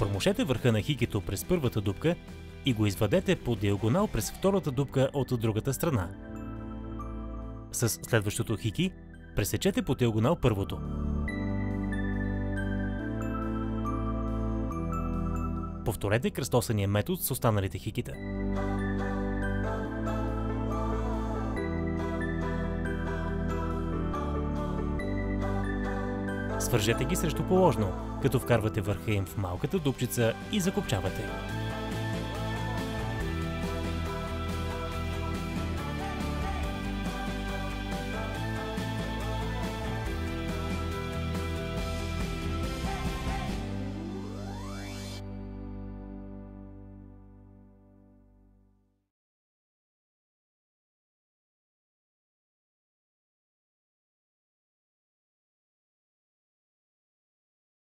Промушете върха на хикито през първата дупка и го извадете по диагонал през втората дупка от другата страна. С следващото хики пресечете по диагонал първото. Повторете кръстосания метод с останалите хикита. Свържете ги срещу положно, като вкарвате върха им в малката дупчица и закопчавате.